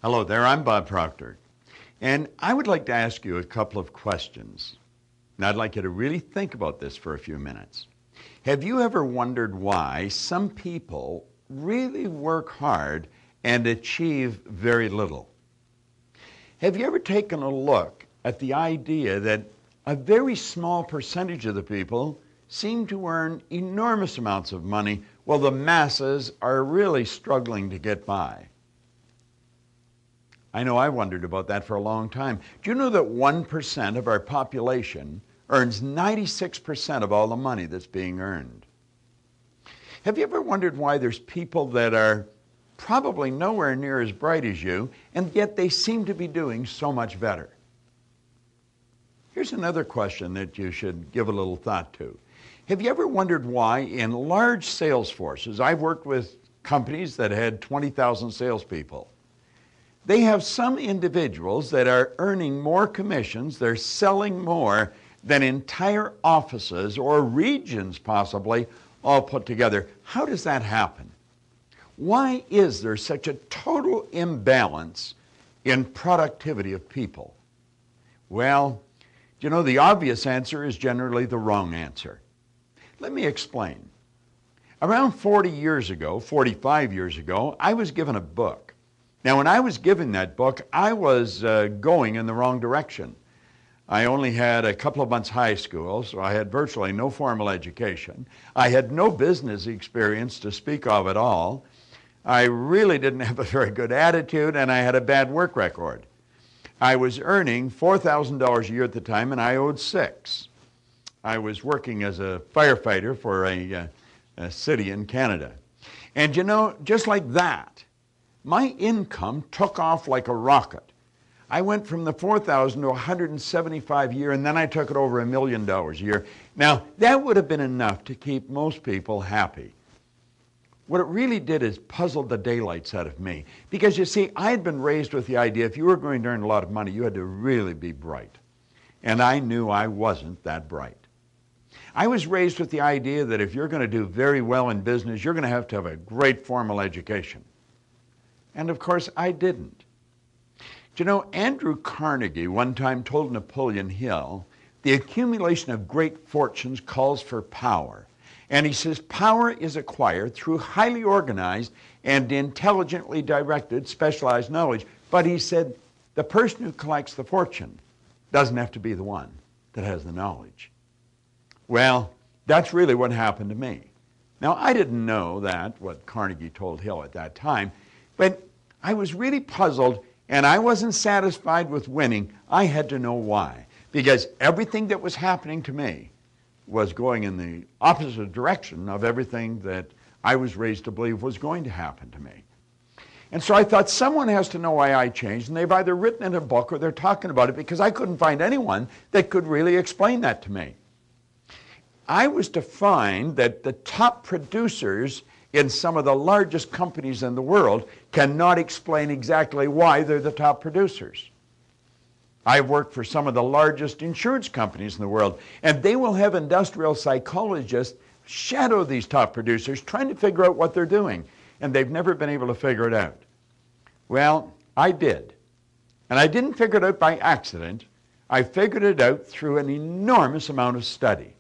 Hello there, I'm Bob Proctor, and I would like to ask you a couple of questions. And I'd like you to really think about this for a few minutes. Have you ever wondered why some people really work hard and achieve very little? Have you ever taken a look at the idea that a very small percentage of the people seem to earn enormous amounts of money while the masses are really struggling to get by? I know I wondered about that for a long time. Do you know that 1% of our population earns 96% of all the money that's being earned? Have you ever wondered why there's people that are probably nowhere near as bright as you, and yet they seem to be doing so much better? Here's another question that you should give a little thought to. Have you ever wondered why in large sales forces, I've worked with companies that had 20,000 salespeople, they have some individuals that are earning more commissions, they're selling more than entire offices or regions possibly all put together. How does that happen? Why is there such a total imbalance in productivity of people? Well, you know, the obvious answer is generally the wrong answer. Let me explain. Around 40 years ago, 45 years ago, I was given a book. Now, when I was given that book, I was going in the wrong direction. I only had a couple of months high school, so I had virtually no formal education. I had no business experience to speak of at all. I really didn't have a very good attitude, and I had a bad work record. I was earning $4,000 a year at the time, and I owed $6,000. I was working as a firefighter for a city in Canada. And you know, just like that, my income took off like a rocket. I went from the $4,000 to $175,000 a year, and then I took it over $1 million a year. Now, that would have been enough to keep most people happy. What it really did is puzzled the daylights out of me. Because you see, I had been raised with the idea if you were going to earn a lot of money, you had to really be bright. And I knew I wasn't that bright. I was raised with the idea that if you're going to do very well in business, you're going to have a great formal education. And of course, I didn't. Do you know, Andrew Carnegie one time told Napoleon Hill, the accumulation of great fortunes calls for power. And he says, power is acquired through highly organized and intelligently directed specialized knowledge. But he said, the person who collects the fortune doesn't have to be the one that has the knowledge. Well, that's really what happened to me. Now, I didn't know that, what Carnegie told Hill at that time, but I was really puzzled, and I wasn't satisfied with winning. I had to know why, because everything that was happening to me was going in the opposite direction of everything that I was raised to believe was going to happen to me. And so I thought someone has to know why I changed, and they've either written in a book or they're talking about it, because I couldn't find anyone that could really explain that to me. I was to find that the top producers in some of the largest companies in the world cannot explain exactly why they're the top producers. I've worked for some of the largest insurance companies in the world, and they will have industrial psychologists shadow these top producers trying to figure out what they're doing, and they've never been able to figure it out. Well, I did. And I didn't figure it out by accident. I figured it out through an enormous amount of study.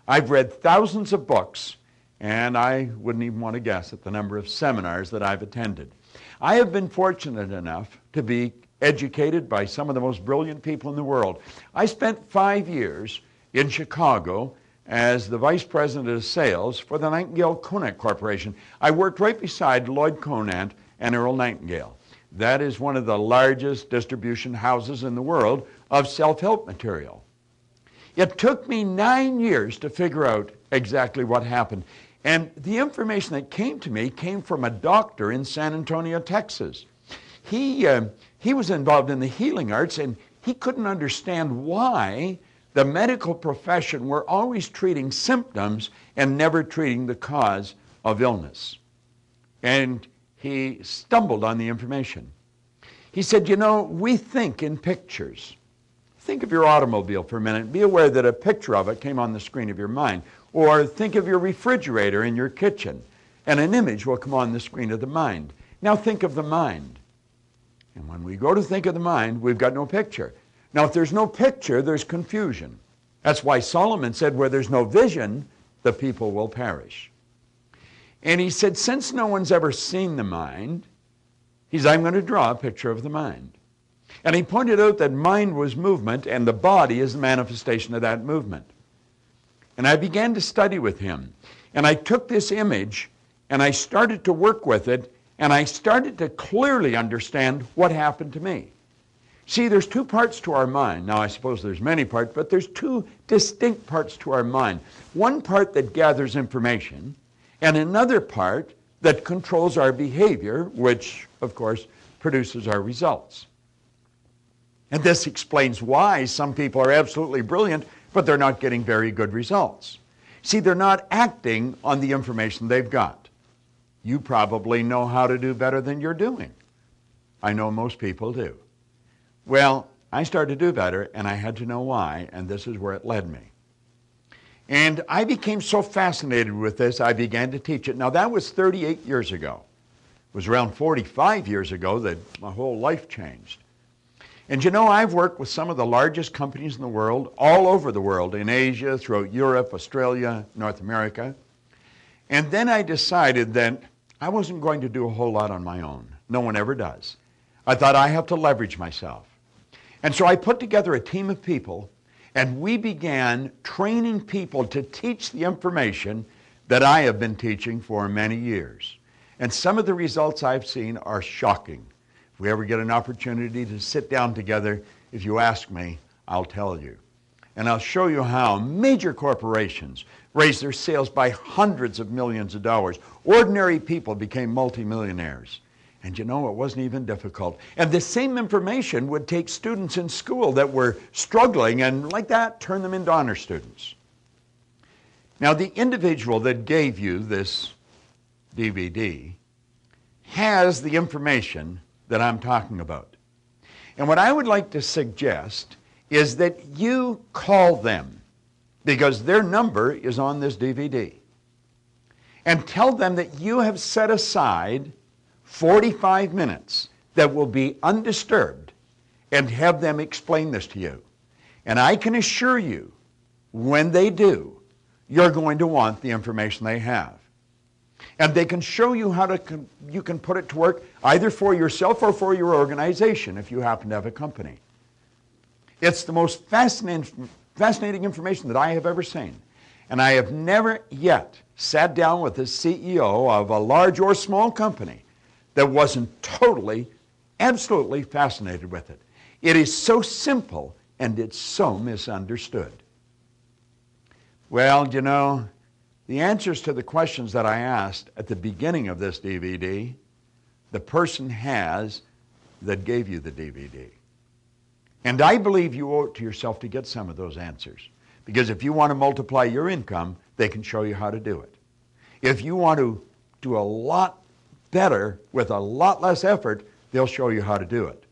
I've read thousands of books, and I wouldn't even want to guess at the number of seminars that I've attended. I have been fortunate enough to be educated by some of the most brilliant people in the world. I spent 5 years in Chicago as the vice president of sales for the Nightingale-Conant Corporation. I worked right beside Lloyd Conant and Earl Nightingale. That is one of the largest distribution houses in the world of self-help material. It took me 9 years to figure out exactly what happened. And the information that came to me came from a doctor in San Antonio, Texas. He was involved in the healing arts, and he couldn't understand why the medical profession were always treating symptoms and never treating the cause of illness. And he stumbled on the information. He said, you know, we think in pictures. Think of your automobile for a minute. Be aware that a picture of it came on the screen of your mind. Or think of your refrigerator in your kitchen, and an image will come on the screen of the mind. Now think of the mind. And when we go to think of the mind, we've got no picture. Now, if there's no picture, there's confusion. That's why Solomon said, where there's no vision, the people will perish. And he said, since no one's ever seen the mind, I'm going to draw a picture of the mind. And he pointed out that mind was movement, and the body is the manifestation of that movement. And I began to study with him. And I took this image, and I started to work with it, and I started to clearly understand what happened to me. See, there's two parts to our mind. Now, I suppose there's many parts, but there's two distinct parts to our mind. One part that gathers information, and another part that controls our behavior, which, of course, produces our results. And this explains why some people are absolutely brilliant, but they're not getting very good results. See, they're not acting on the information they've got. You probably know how to do better than you're doing. I know most people do. Well, I started to do better, and I had to know why, and this is where it led me. And I became so fascinated with this, I began to teach it. Now, that was 38 years ago. It was around 45 years ago that my whole life changed. And you know, I've worked with some of the largest companies in the world, all over the world, in Asia, throughout Europe, Australia, North America. And then I decided that I wasn't going to do a whole lot on my own. No one ever does. I thought I have to leverage myself. And so I put together a team of people, and we began training people to teach the information that I have been teaching for many years. And some of the results I've seen are shocking. If we ever get an opportunity to sit down together, if you ask me, I'll tell you. And I'll show you how major corporations raised their sales by hundreds of millions of dollars. Ordinary people became multimillionaires. And you know, it wasn't even difficult. And the same information would take students in school that were struggling and like that turn them into honor students. Now, the individual that gave you this DVD has the information that I'm talking about. And what I would like to suggest is that you call them, because their number is on this DVD, and tell them that you have set aside 45 minutes that will be undisturbed, and have them explain this to you. And I can assure you, when they do, you're going to want the information they have. And they can show you how you can put it to work either for yourself or for your organization if you happen to have a company. It's the most fascinating information that I have ever seen. And I have never yet sat down with the CEO of a large or small company that wasn't totally, absolutely fascinated with it. It is so simple and it's so misunderstood. Well, you know, the answers to the questions that I asked at the beginning of this DVD, the person has that gave you the DVD. And I believe you owe it to yourself to get some of those answers. Because if you want to multiply your income, they can show you how to do it. If you want to do a lot better with a lot less effort, they'll show you how to do it.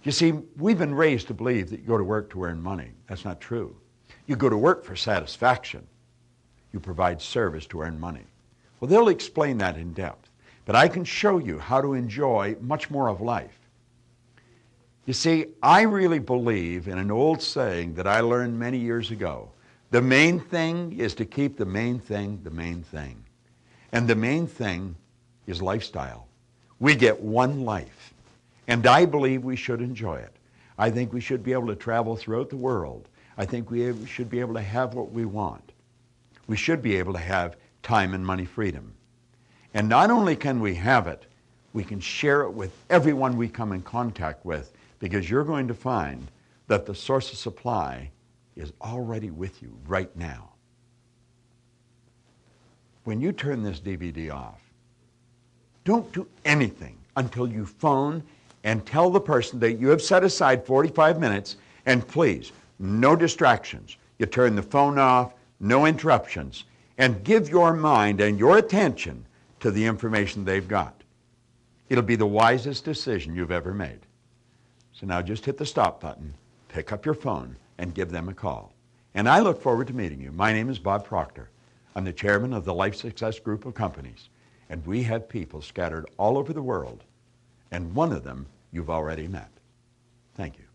You see, we've been raised to believe that you go to work to earn money. That's not true. You go to work for satisfaction. You provide service to earn money. Well, they'll explain that in depth. But I can show you how to enjoy much more of life. You see, I really believe in an old saying that I learned many years ago. The main thing is to keep the main thing the main thing. And the main thing is lifestyle. We get one life. And I believe we should enjoy it. I think we should be able to travel throughout the world. I think we should be able to have what we want. We should be able to have time and money freedom. And not only can we have it, we can share it with everyone we come in contact with, because you're going to find that the source of supply is already with you right now. When you turn this DVD off, don't do anything until you phone and tell the person that you have set aside 45 minutes, and please, no distractions. You turn the phone off, no interruptions, and give your mind and your attention to the information they've got. It'll be the wisest decision you've ever made. So now just hit the stop button, pick up your phone, and give them a call. And I look forward to meeting you. My name is Bob Proctor. I'm the chairman of the Life Success Group of Companies, and we have people scattered all over the world, And one of them you've already met. Thank you.